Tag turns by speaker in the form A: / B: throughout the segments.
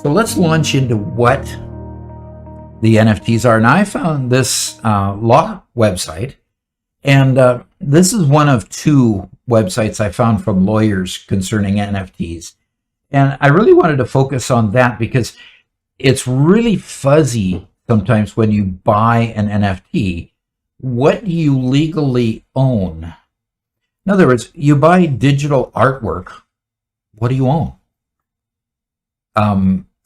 A: So let's launch into what the NFTs are. Now, I found this law website, and this is one of two websites I found from lawyers concerning NFTs. And I really wanted to focus on that because it's really fuzzy sometimes when you buy an NFT. What do you legally own? In other words, you buy digital artwork. What do you own?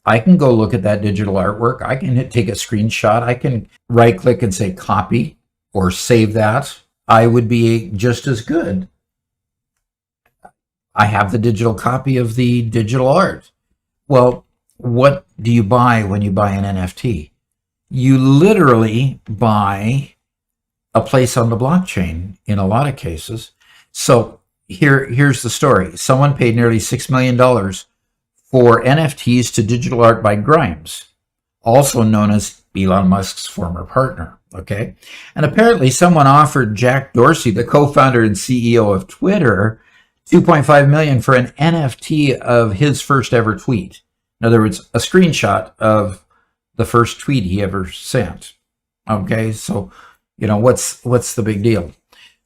A: I can go look at that digital artwork. I can take a screenshot. I can right click and say copy or save that. I would be just as good. I have the digital copy of the digital art. Well, what do you buy when you buy an NFT? You literally buy a place on the blockchain in a lot of cases. So here's the story. Someone paid nearly $6 million for NFTs to digital art by Grimes, also known as Elon Musk's former partner. Okay. And apparently someone offered Jack Dorsey, the co-founder and CEO of Twitter, $2.5 million for an NFT of his first ever tweet. In other words, a screenshot of the first tweet he ever sent. Okay. So, what's the big deal?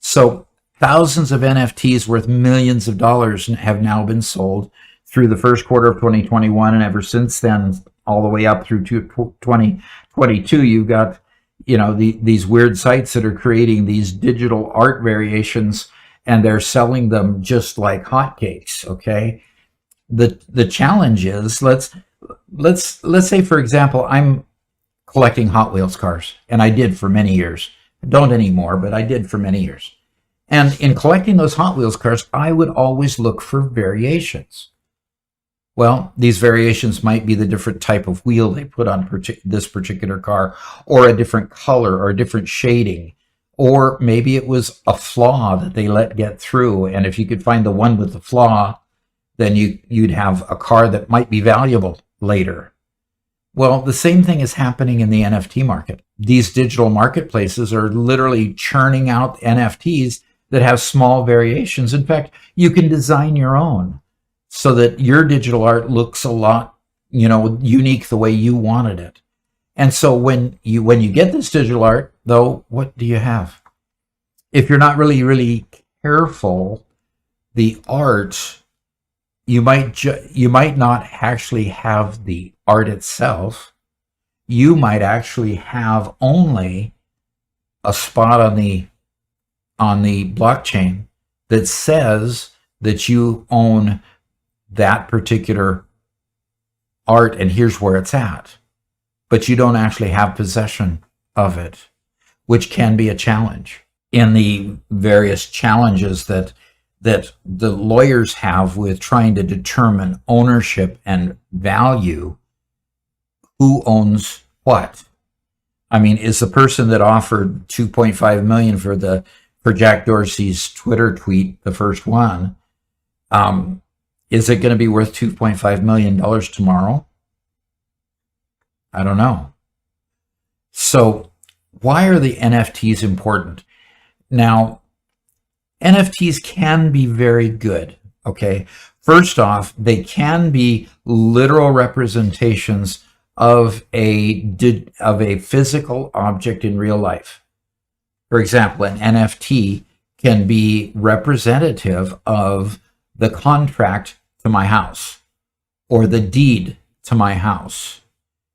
A: So thousands of NFTs worth millions of dollars have now been sold through the first quarter of 2021, and ever since then, all the way up through 2022, you've got, these weird sites that are creating these digital art variations, and they're selling them just like hotcakes. Okay, the challenge is let's say, for example, I'm collecting Hot Wheels cars, and I did for many years. I don't anymore, but I did for many years. And in collecting those Hot Wheels cars, I would always look for variations. Well, these variations might be the different type of wheel they put on this particular car, or a different color, or a different shading, or maybe it was a flaw that they let get through. And if you could find the one with the flaw, then you'd have a car that might be valuable later. Well, the same thing is happening in the NFT market. These digital marketplaces are literally churning out NFTs that have small variations. In fact, you can design your own so that your digital art looks a lot, unique the way you wanted it. And so when you get this digital art, though, what do you have? If you're not really careful, the art, you might not actually have the art itself. You might actually have only a spot on the blockchain that says that you own that particular art, and here's where it's at. But you don't actually have possession of it, which can be a challenge. In the various challenges that the lawyers have with trying to determine ownership and value, who owns what? I mean, is the person that offered $2.5 million for Jack Dorsey's Twitter tweet, the first one, is it going to be worth $2.5 million tomorrow? I don't know. So why are the NFTs important? Now, NFTs can be very good, okay? First off, they can be literal representations of a physical object in real life. For example, an NFT can be representative of the contract to my house or the deed to my house.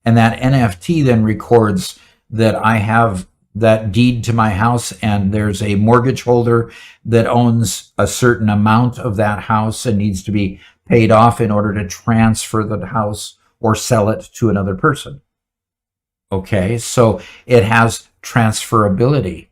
A: And that NFT then records that I have that deed to my house, and there's a mortgage holder that owns a certain amount of that house and needs to be paid off in order to transfer the house or sell it to another person. Okay, so it has transferability.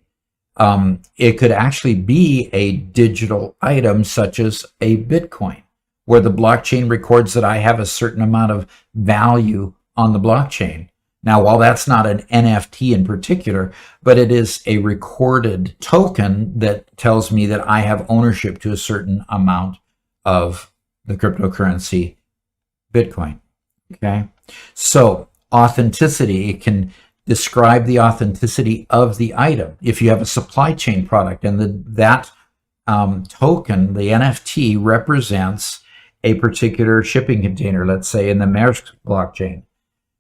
A: It could actually be a digital item such as a Bitcoin, where the blockchain records that I have a certain amount of value on the blockchain. Now, while that's not an NFT in particular, but it is a recorded token that tells me that I have ownership to a certain amount of the cryptocurrency Bitcoin. Okay, so authenticity, it can describe the authenticity of the item. If you have a supply chain product and that token, the NFT, represents a particular shipping container, let's say in the Maersk blockchain.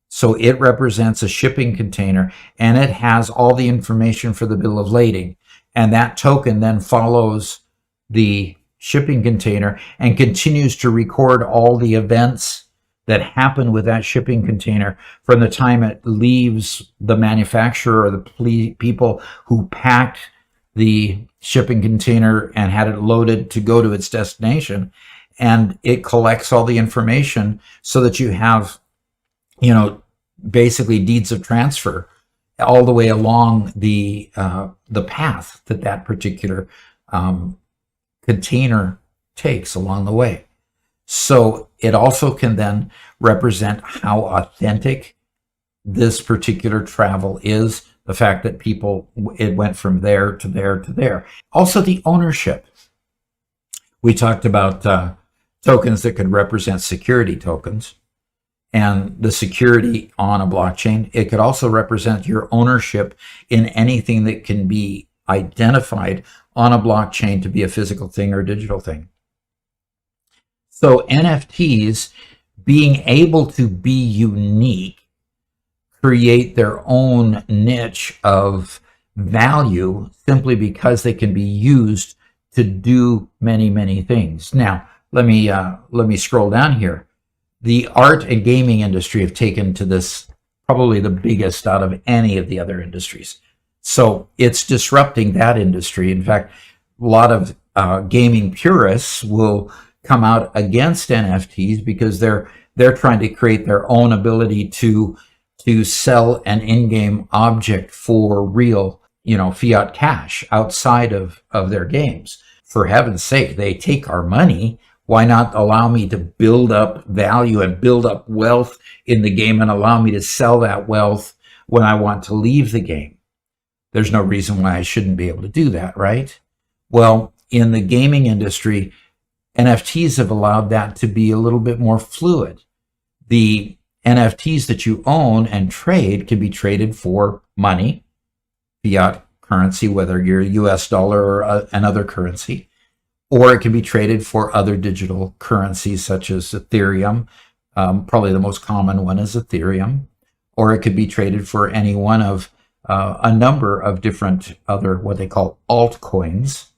A: So it represents a shipping container, and it has all the information for the bill of lading. And that token then follows the shipping container and continues to record all the events that happen with that shipping container from the time it leaves the manufacturer or the people who packed the shipping container and had it loaded to go to its destination. And it collects all the information so that you have, basically deeds of transfer all the way along the path that particular container takes along the way. So it also can then represent how authentic this particular travel is, the fact that it went from there to there to there. Also the ownership. We talked about tokens that could represent security tokens. And the security on a blockchain, it could also represent your ownership in anything that can be identified on a blockchain to be a physical thing or a digital thing. So NFTs, being able to be unique, create their own niche of value simply because they can be used to do many, many things. Now, let me scroll down here. The art and gaming industry have taken to this probably the biggest out of any of the other industries. So it's disrupting that industry. In fact, a lot of gaming purists will come out against NFTs because they're trying to create their own ability to sell an in-game object for real, fiat cash outside of their games. For heaven's sake, they take our money. Why not allow me to build up value and build up wealth in the game and allow me to sell that wealth when I want to leave the game? There's no reason why I shouldn't be able to do that, right? Well, in the gaming industry, NFTs have allowed that to be a little bit more fluid. The NFTs that you own and trade can be traded for money, fiat currency, whether you're US dollar or another currency, or it can be traded for other digital currencies such as Ethereum. Probably the most common one is Ethereum, or it could be traded for any one of a number of different other what they call altcoins,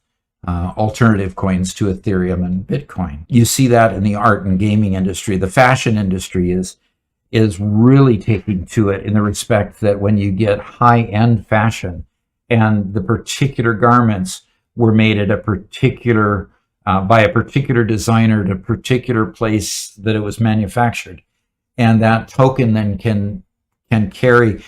A: alternative coins to Ethereum and Bitcoin. You see that in the art and gaming industry. The fashion industry is really taking to it in the respect that when you get high-end fashion and the particular garments were made at a particular by a particular designer at a particular place that it was manufactured, and that token then can carry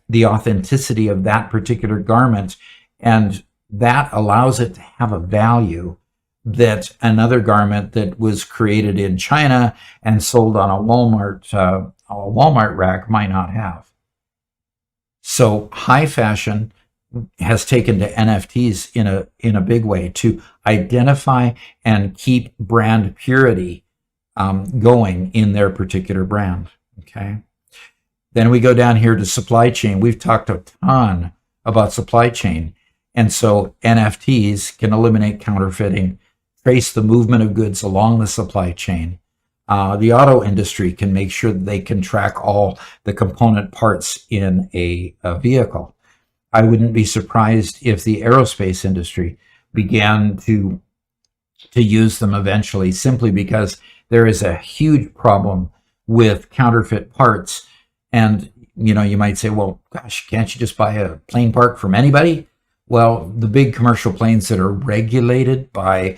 A: the authenticity of that particular garment, and that allows it to have a value that another garment that was created in China and sold on a Walmart rack might not have. So high fashion has taken to NFTs in a big way to identify and keep brand purity going in their particular brand. Okay. Then we go down here to supply chain. We've talked a ton about supply chain. And so NFTs can eliminate counterfeiting, trace the movement of goods along the supply chain. The auto industry can make sure that they can track all the component parts in a vehicle. I wouldn't be surprised if the aerospace industry began to use them eventually, simply because there is a huge problem with counterfeit parts. And, you might say, well, gosh, can't you just buy a plane part from anybody? Well, the big commercial planes that are regulated by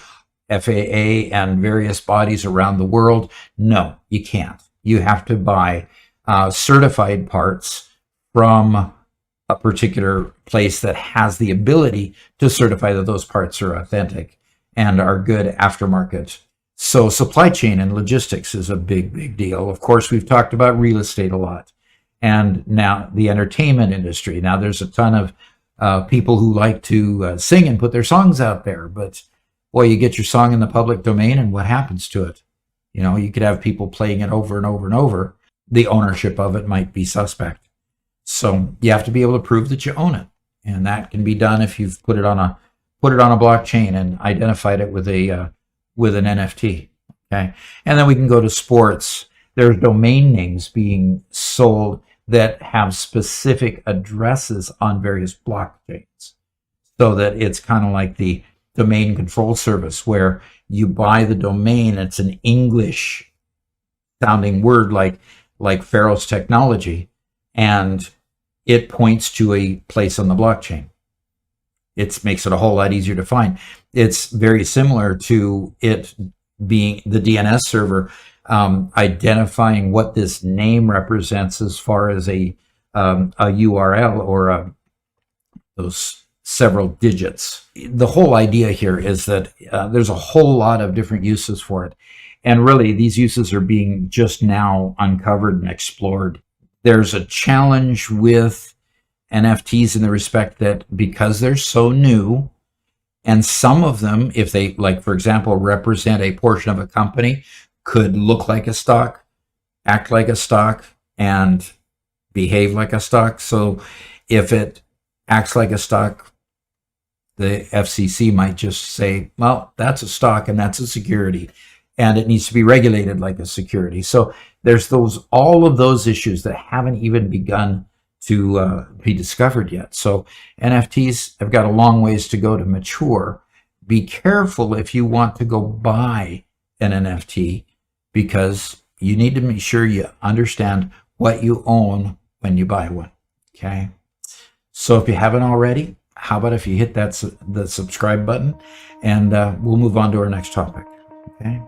A: FAA and various bodies around the world, no, you can't. You have to buy certified parts from a particular place that has the ability to certify that those parts are authentic and are good aftermarket. So supply chain and logistics is a big, big deal. Of course, we've talked about real estate a lot. And now the entertainment industry. Now there's a ton of people who like to sing and put their songs out there. But, boy, you get your song in the public domain and what happens to it? You could have people playing it over and over and over. The ownership of it might be suspect. So you have to be able to prove that you own it. And that can be done if you've put it on a blockchain and identified it with an NFT. Okay. And then we can go to sports. There's domain names being sold that have specific addresses on various blockchains. So that it's kind of like the domain control service where you buy the domain, it's an English sounding word like Pharaoh's technology, and it points to a place on the blockchain. It makes it a whole lot easier to find. It's very similar to it being the DNS server, identifying what this name represents as far as a URL or those several digits. The whole idea here is that there's a whole lot of different uses for it. And really, these uses are being just now uncovered and explored. There's a challenge with NFTs in the respect that because they're so new, and some of them, if they, like, for example, represent a portion of a company, could look like a stock, act like a stock, and behave like a stock. So if it acts like a stock, the FCC might just say, well, that's a stock and that's a security, and it needs to be regulated like a security. So there's all of those issues that haven't even begun to be discovered yet. So NFTs have got a long ways to go to mature. Be careful if you want to go buy an NFT, because you need to make sure you understand what you own when you buy one. Okay. So if you haven't already, how about if you hit the subscribe button, and we'll move on to our next topic. Okay.